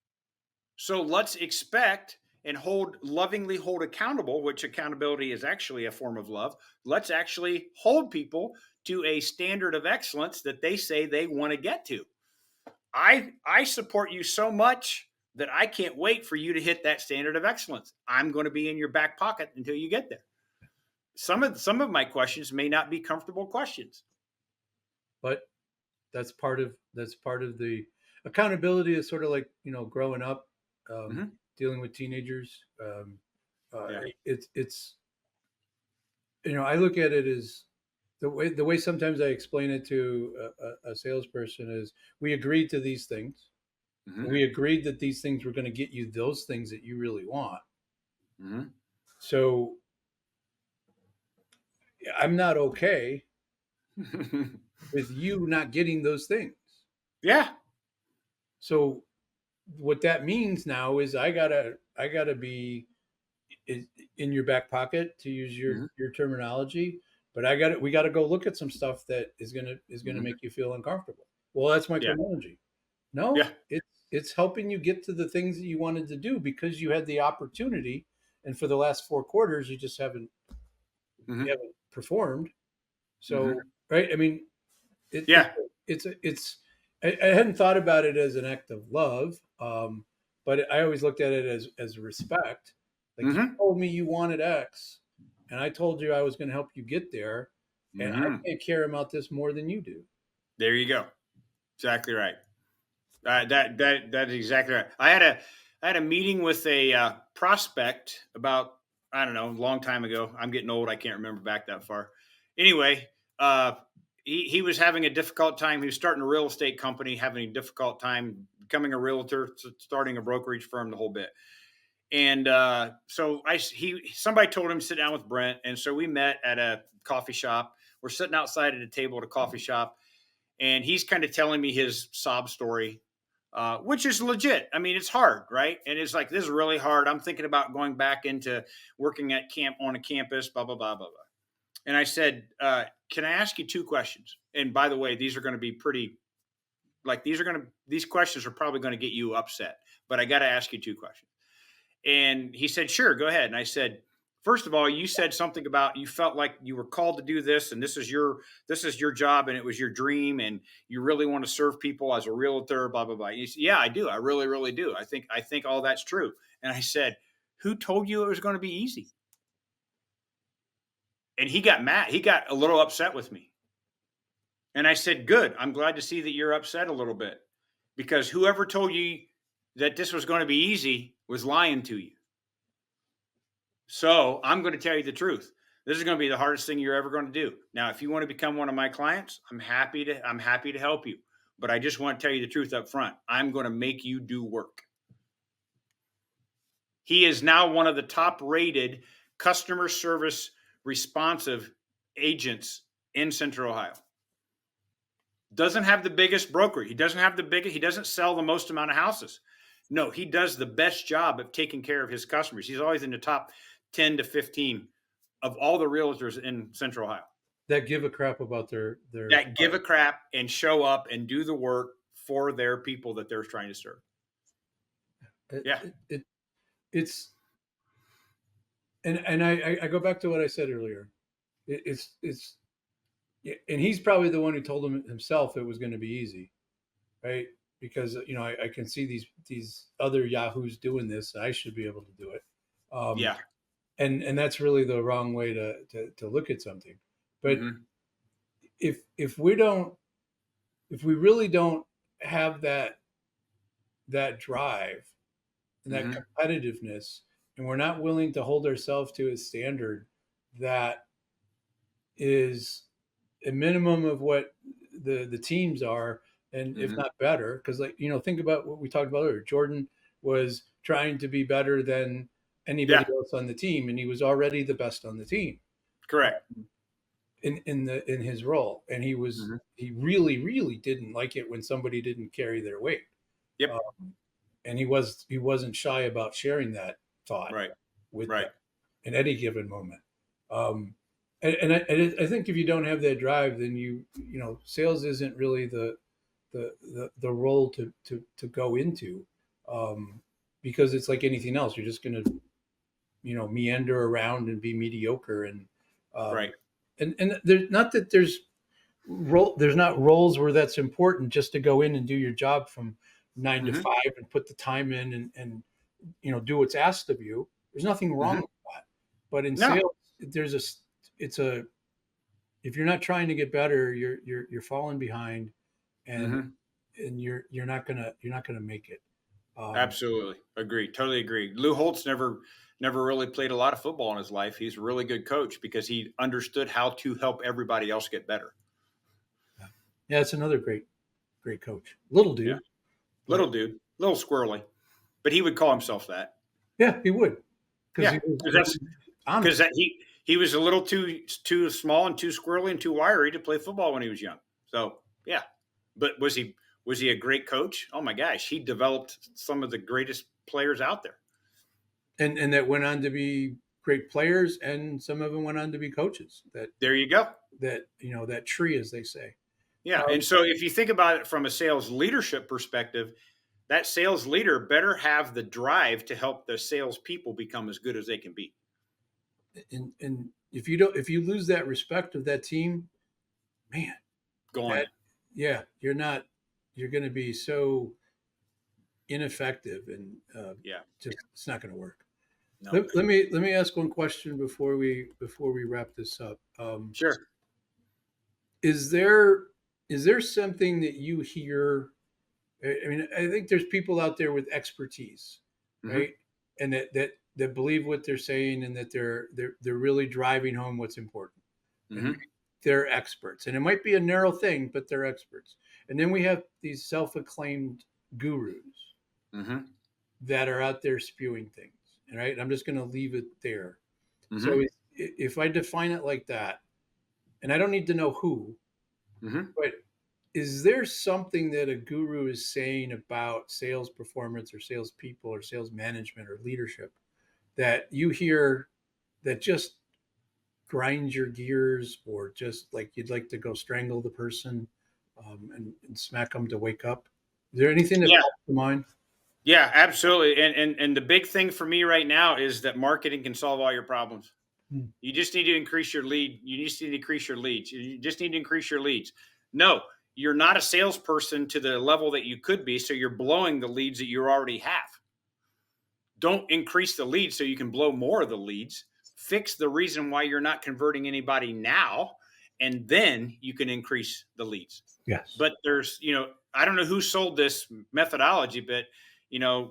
So let's expect and lovingly hold accountable, which accountability is actually a form of love. Let's actually hold people to a standard of excellence that they say they want to get to. I support you so much that I can't wait for you to hit that standard of excellence. I'm going to be in your back pocket until you get there. Some of my questions may not be comfortable questions, but that's part of the accountability. Is sort of like growing up, dealing with teenagers. It's I look at it as the way sometimes I explain it to a salesperson is we agreed to these things. Hmm. We agreed that these things were going to get you those things that you really want. Hmm. So I'm not okay with you not getting those things. Yeah. So what that means now is I gotta be in your back pocket, to use your Hmm. your terminology. But we gotta go look at some stuff that is gonna Hmm. make you feel uncomfortable. Well, that's Yeah. micromanaging. No, Yeah. it's helping you get to the things that you wanted to do because you had the opportunity, and for the last 4 quarters, you just haven't you Hmm. haven't performed. So, Hmm. right? I mean, it, it Yeah. it's I hadn't thought about it as an act of love, but I always looked at it as respect. Like, you Hmm. told me you wanted X, and I told you I was going to help you get there, and I Hmm. can't care about this more than you do. There you go. Exactly right. That is exactly right. I had a meeting with a prospect about, I don't know, a long time ago. I'm getting old. I can't remember back that far. Anyway, uh, he was having a difficult time. He was starting a real estate company, having a difficult time becoming a realtor, starting a brokerage firm, the whole bit. And so somebody told him to sit down with Brent, and so we met at a coffee shop. We're sitting outside at a table at a coffee shop, and he's kind of telling me his sob story, which is legit. I mean, it's hard, right? And it's like, this is really hard. I'm thinking about going back into working at camp on a campus, blah blah blah blah blah. And I said, "Can I ask you two questions?" And by the way, these are going to be pretty, like, these questions are probably going to get you upset, but I got to ask you two questions. And he said, "Sure, go ahead." And I said, "First of all, you said something about you felt like you were called to do this, and this is your job, and it was your dream, and you really want to serve people as a realtor, blah blah blah." He said, "Yeah, I do. I really, really do. I think all that's true." And I said, "Who told you it was going to be easy?" And he got mad. He got a little upset with me. And I said, "Good. I'm glad to see that you're upset a little bit, because whoever told you that this was going to be easy was lying to you. So I'm going to tell you the truth. This is going to be the hardest thing you're ever going to do. Now, if you want to become one of my clients, I'm happy to help you. But I just want to tell you the truth up front. I'm going to make you do work." He is now one of the top rated customer service responsive agents in Central Ohio. Doesn't have the biggest broker. He doesn't sell the most amount of houses. No, he does the best job of taking care of his customers. He's always in the top 10 to 15 of all the realtors in Central Ohio That give a crap about their that give a crap and show up and do the work for their people that they're trying to serve. it, Yeah. it, it's and I go back to what I said earlier. It's and he's probably the one who told him himself it was going to be easy, right? Because I can see these other yahoos doing this. I should be able to do it, um, Yeah. and that's really the wrong way to look at something. But Hmm. if we really don't have that drive and that Hmm. competitiveness, and we're not willing to hold ourselves to a standard that is a minimum of what the teams are, and if Hmm. not better, because, like, think about what we talked about earlier. Jordan was trying to be better than anybody Yeah. else on the team, and he was already the best on the team Correct. in his role, and Hmm. he really really didn't like it when somebody didn't carry their weight, Yep. uh, and he wasn't shy about sharing that thought Right. with them Right. in any given moment. Um, and I think if you don't have that drive, then sales isn't really the role to go into, because it's like anything else. You're just going to meander around and be mediocre, um, Right. and there's not that there's not roles where that's important just to go in and do your job from 9 to 5 Hmm. and put the time in and do what's asked of you. There's nothing wrong Hmm. with that. But in No. sales, it's a if you're not trying to get better, you're falling behind, and Hmm. you're not gonna make it. Um, Absolutely. Agree. Totally agree. Lou Holtz never really played a lot of football in his life. He's a really good coach because he understood how to help everybody else get better. Yeah, it's another great coach. Little Yeah. dude, but Little dude, little squirrely, but he would call himself that. yeah, he would, because Yeah. he was Because that's because honest. that he was a little too small and too squirrely and too wiry to play football when he was young. So yeah. But was he a great coach? Oh my gosh, he developed some of the greatest players out there. And that went on to be great players, and some of them went on to be coaches. There you go. That tree, as they say. Yeah. And Um, so if you think about it from a sales leadership perspective, that sales leader better have the drive to help the salespeople become as good as they can be. and if you lose that respect of that team, man, Gone. that yeah, you're going to be so ineffective, and Yeah. just it's not going to work. No. Let me ask one question before we wrap this up. Sure. Is there is there something that you hear? I mean, I think there's people out there with expertise, Mm-hmm. right? And that believe what they're saying, and that they're really driving home what's important. And Mm-hmm. they're experts. And it might be a narrow thing, but they're experts. And then we have these self-acclaimed gurus Mm-hmm. that are out there spewing things. All right. I'm just going to leave it there. So Mm-hmm. if I define it like that, and I don't need to know who, Mm-hmm. but is there something that a guru is saying about sales performance or sales people or sales management or leadership that you hear that just grinds your gears, or just like you'd like to go strangle the person, and smack them to wake up? Is there anything that Yeah. pops to mind? Yeah, absolutely. And the big thing for me right now is that marketing can solve all your problems. Hmm. You just need to increase your lead. You just need to increase your leads. You just need to increase your leads. No, you're not a salesperson to the level that you could be, so you're blowing the leads that you already have. Don't increase the leads so you can blow more of the leads. Fix the reason why you're not converting anybody now, and then you can increase the leads. Yes. But I don't know who sold this methodology, but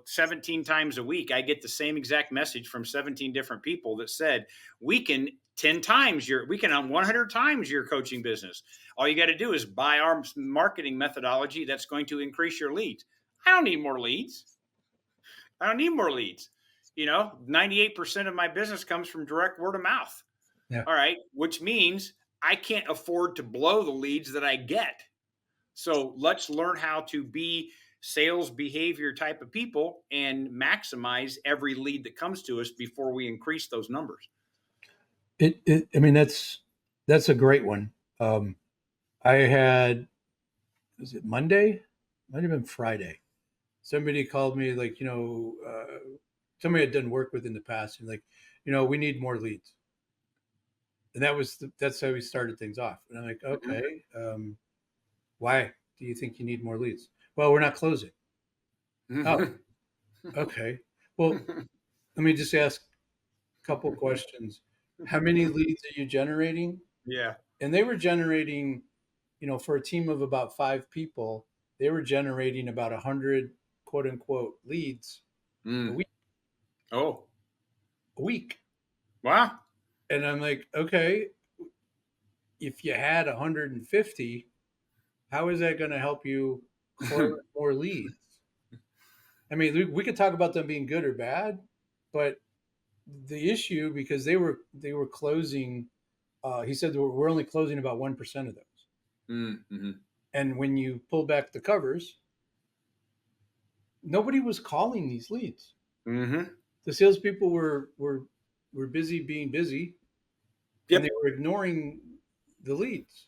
17 times a week, I get the same exact message from 17 different people that said, we can 100 times your coaching business. All you got to do is buy our marketing methodology that's going to increase your leads. I don't need more leads. I don't need more leads. 98% of my business comes from direct word of mouth. Yeah. All right. Which means I can't afford to blow the leads that I get. So let's learn how to be sales behavior type of people and maximize every lead that comes to us before we increase those numbers. I mean, that's a great one. I had, was it Monday? Might have been Friday. Somebody called me, like, somebody had done work with in the past, and like, we need more leads. And that's how we started things off. And I'm like, Mm-hmm. okay, why do you think you need more leads? Well, we're not closing. Oh, Mm-hmm. okay. Well, let me just ask a couple questions. How many leads are you generating? Yeah. And they were generating, for a team of about 5 people, they were generating about 100 quote unquote leads a Mm. week. Oh, A week. wow. And I'm like, okay, if you had 150, how is that going to help you close more leads? I mean, we could talk about them being good or bad, but the issue, because they were closing, he said we're only closing about 1% of those. Mm-hmm. And when you pull back the covers, nobody was calling these leads. Mm-hmm. The salespeople were busy being busy, and they Yep. were ignoring the leads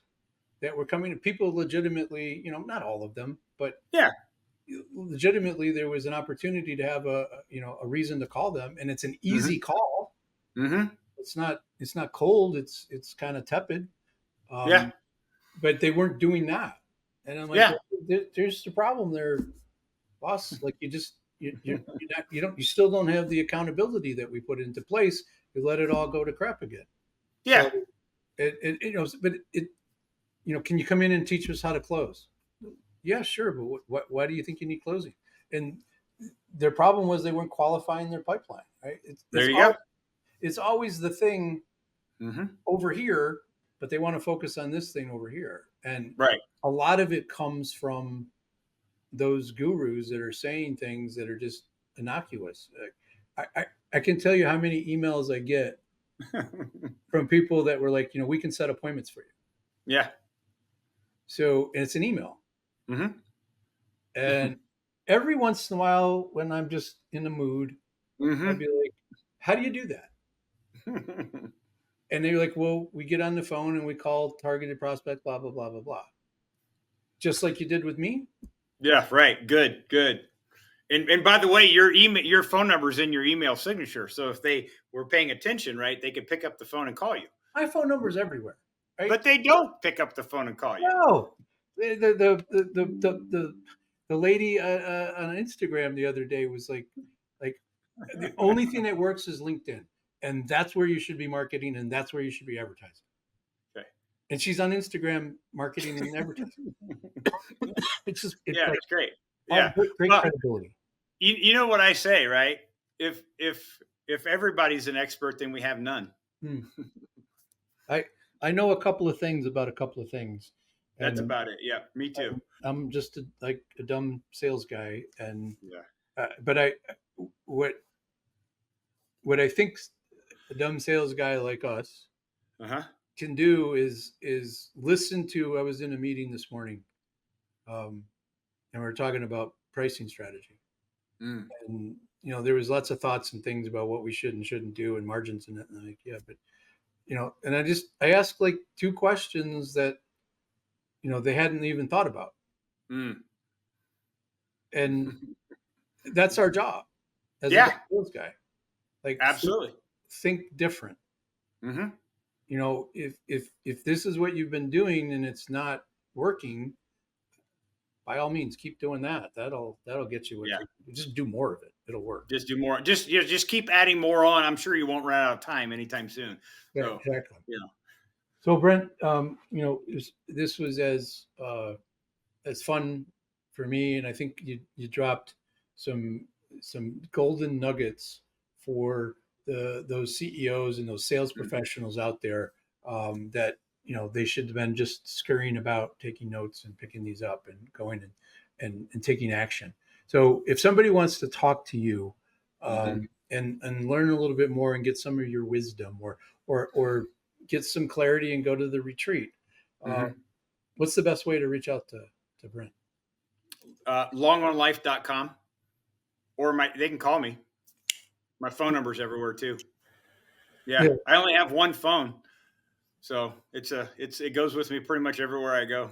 that were coming. People legitimately, not all of them, but Yeah. legitimately, there was an opportunity to have a reason to call them, and it's an Mm-hmm. easy call. Mm-hmm. It's not cold. It's kind of tepid. Yeah. Um, but they weren't doing that. And I'm like, Yeah. well, there's the problem there, boss. Like, you still don't have the accountability that we put into place. You let it all go to crap again. Yeah. So but can you come in and teach us how to close? Yeah, sure. But why do you think you need closing? And their problem was they weren't qualifying their pipeline, right? There you go. It's always the thing Mm-hmm. over here, but they want to focus on this thing over here. And Right. a lot of it comes from those gurus that are saying things that are just innocuous. I can tell you how many emails I get from people that were like, we can set appointments for you. Yeah. So, and it's an email. Mm-hmm. And every once in a while, when I'm just in the mood, I'll Mm-hmm. be like, how do you do that? And they're like, well, we get on the phone and we call targeted prospect, blah, blah, blah, blah, blah. Just like you did with me. Yeah. Right. Good. Good. And by the way, your phone number is in your email signature. So if they were paying attention, right, they could pick up the phone and call you. My phone number is everywhere. Right? But they don't pick up the phone and call you. No. The lady on Instagram the other day was like the only thing that works is LinkedIn, and that's where you should be marketing, and that's where you should be advertising. Okay. And she's on Instagram marketing and advertising. It's Yeah, like it's great. Yeah. great Well, credibility. you know what I say, right? If everybody's an expert, then we have none. I know a couple of things about a couple of things. That's And about it. Yeah, me too. I'm just like a dumb sales guy, and Yeah. but what I think a dumb sales guy like us Uh-huh. can do is listen to. I was in a meeting this morning, and we were talking about pricing strategy, Mm. and there was lots of thoughts and things about what we should and shouldn't do and margins and that. And I'm like, yeah, but and I asked like two questions that they hadn't even thought about, Mm. and that's our job as a Yeah, sales guy. Like, absolutely. think different. Mm-hmm. If this is what you've been doing and it's not working, by all means keep doing that. That'll get you what Yeah. you just do more of it. It'll work. Just do more. Just keep adding more on. I'm sure you won't run out of time anytime soon. Yeah, So exactly. yeah. So Brent, this was as fun for me, and I think you dropped some golden nuggets for those CEOs and those sales professionals out there, that they should have been just scurrying about, taking notes and picking these up and going and taking action. So if somebody wants to talk to you, Mm-hmm. and learn a little bit more and get some of your wisdom, or get some clarity and go to the retreat, Mm-hmm. what's the best way to reach out to Brent? Longonlife.com, or they can call me. My phone number's everywhere too. Yeah. Yeah. I only have one phone. So it goes with me pretty much everywhere I go.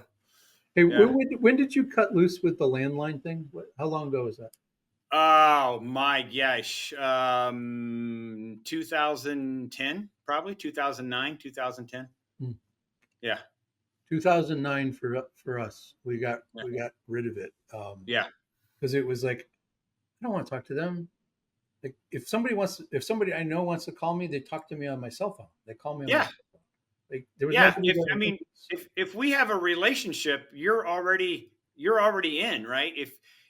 Hey, Yeah. when did you cut loose with the landline thing? How long ago was that? Oh my gosh. 2010, probably 2009, 2010. Hmm. Yeah. 2009 for us. We got Yeah. rid of it. Yeah. Because it was like, I don't want to talk to them. Like if somebody I know wants to call me, they talk to me on my cell phone. They call me on my Yeah. cell phone. Like there was Yeah. nobody there to think If we have a relationship, you're already in, right?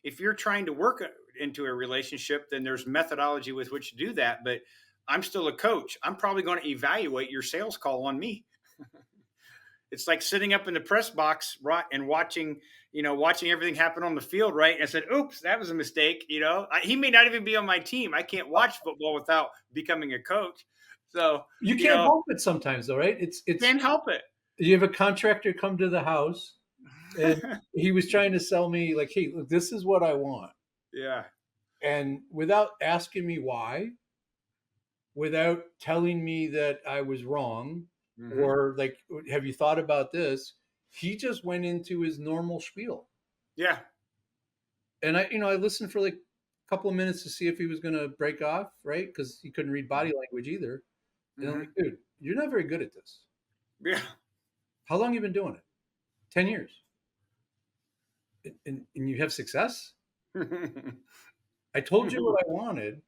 If you're trying to work into a relationship, then there's methodology with which to do that. But I'm still a coach. I'm probably going to evaluate your sales call on me. It's like sitting up in the press box, right, and watching everything happen on the field, right? And I said, "Oops, that was a mistake." He may not even be on my team. I can't watch football without becoming a coach. So you can't help it sometimes, though, right? It's can't help it. You have a contractor come to the house, and he was trying to sell me like, "Hey, look, this is what I want," Yeah. and without asking me why, without telling me that I was wrong, Mm-hmm. or like, have you thought about this? He just went into his normal spiel. Yeah. And I listened for like a couple of minutes to see if he was going to break off, right? Because he couldn't read body language either. And I'm like, dude, you're not very good at this. Yeah. How long have you been doing it? 10 years. And you have success? I told you what I wanted.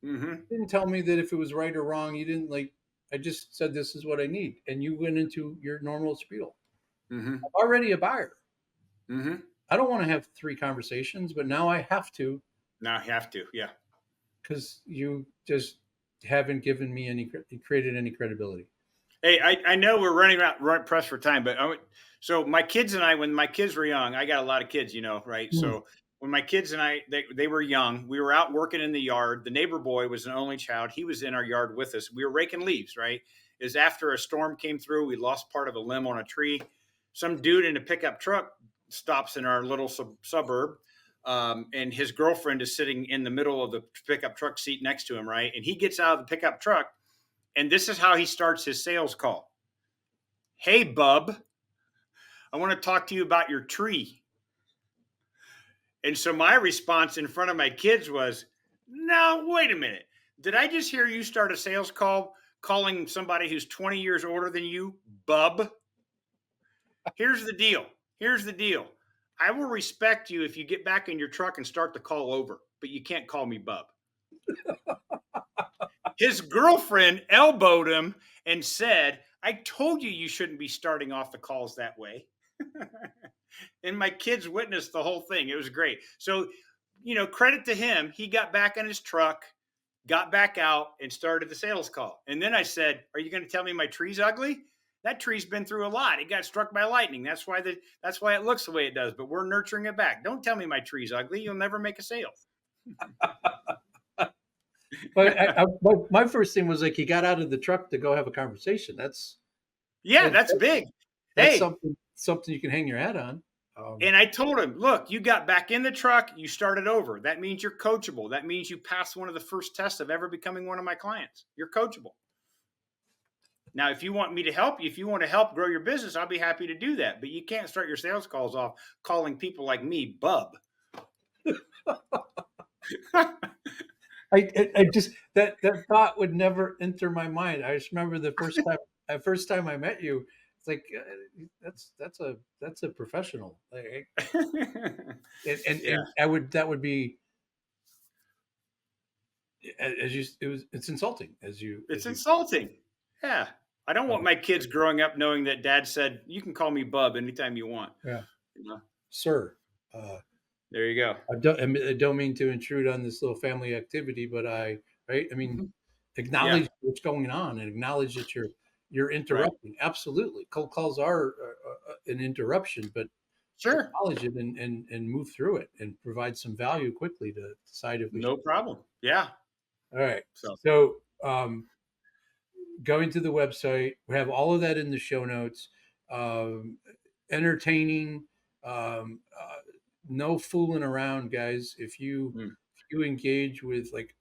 Mm-hmm. You didn't tell me that if it was right or wrong. You didn't I just said, this is what I need. And you went into your normal spiel. Mm-hmm. I'm already a buyer. Mm-hmm. I don't want to have 3 conversations, but now I have to Now I have to. Yeah. because you just haven't given me created any credibility. Hey, I know we're pressed for time, but so my kids and I, when my kids were young, I got a lot of kids, right? Mm. So when my kids and they were young, we were out working in the yard. The neighbor boy was an only child. He was in our yard with us. We were raking leaves, right? Is after a storm came through, we lost part of a limb on a tree. Some dude in a pickup truck stops in our little suburb. And his girlfriend is sitting in the middle of the pickup truck seat next to him, right? And he gets out of the pickup truck, and this is how he starts his sales call. Hey, bub, I want to talk to you about your tree. And so my response in front of my kids was, no, wait a minute. Did I just hear you start a sales call calling somebody who's 20 years older than you, bub? Here's the deal. Here's the deal. I will respect you if you get back in your truck and start the call over, but you can't call me bub. His girlfriend elbowed him and said, I told you you shouldn't be starting off the calls that way. And my kids witnessed the whole thing. It was great. So, credit to him. He got back in his truck, got back out, and started the sales call. And then I said, are you going to tell me my tree's ugly? That tree's been through a lot. It got struck by lightning. That's why it looks the way it does, but we're nurturing it back. Don't tell me my tree's ugly. You'll never make a sale. But my first thing was like, he got out of the truck to go have a conversation. That's big. That's something you can hang your hat on. And I told him, look, you got back in the truck, you started over. That means you're coachable. That means you passed one of the first tests of ever becoming one of my clients. You're coachable. Now, if you want me to help you, if you want to help grow your business, I'll be happy to do that. But you can't start your sales calls off calling people like me bub. I just that thought would never enter my mind. I just remember the first time I met you. It's like that's a professional, and that would be it's insulting It's insulting. Yeah, I don't want my kids growing up knowing that Dad said you can call me bub anytime you want. Yeah, sir. There you go. I don't mean to intrude on this little family activity, but acknowledge what's going on and acknowledge that you're interrupting. Right. Absolutely. Cold calls are an interruption, but sure, acknowledge it and move through it and provide some value quickly to decide if no problem. Yeah. All right. So going to the website, we have all of that in the show notes. Entertaining, no fooling around, guys. If you engage with, like,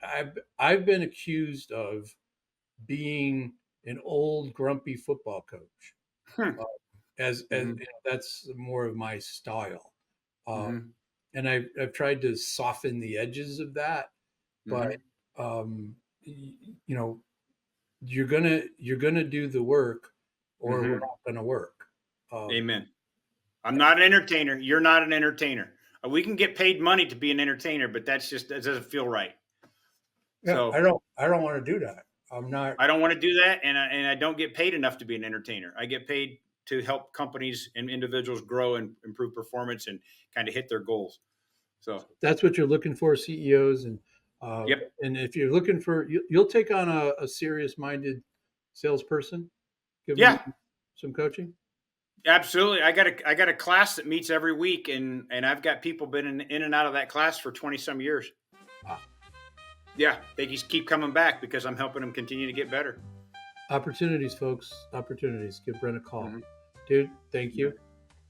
I've been accused of being an old grumpy football coach, as that's more of my style, and I've tried to soften the edges of that, but you're gonna do the work, or we're not gonna work. Amen. I'm not an entertainer. You're not an entertainer. We can get paid money to be an entertainer, but that doesn't feel right. Yeah, so I don't want to do that. I don't want to do that, and I don't get paid enough to be an entertainer. I get paid to help companies and individuals grow and improve performance and kind of hit their goals. So that's what you're looking for, CEOs, and and if you're looking for, you'll take on a serious-minded salesperson. Give them some coaching. Absolutely. I got a class that meets every week, and I've got people been in and out of that class for 20 some years. Wow. Yeah, they just keep coming back because I'm helping them continue to get better. Opportunities, folks. Opportunities. Give Brent a call. Dude, thank you.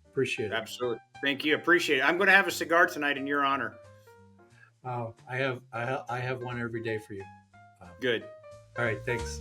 Appreciate it. Absolutely. Thank you. Appreciate it. I'm going to have a cigar tonight in your honor. I have one every day for you. Good. All right. Thanks.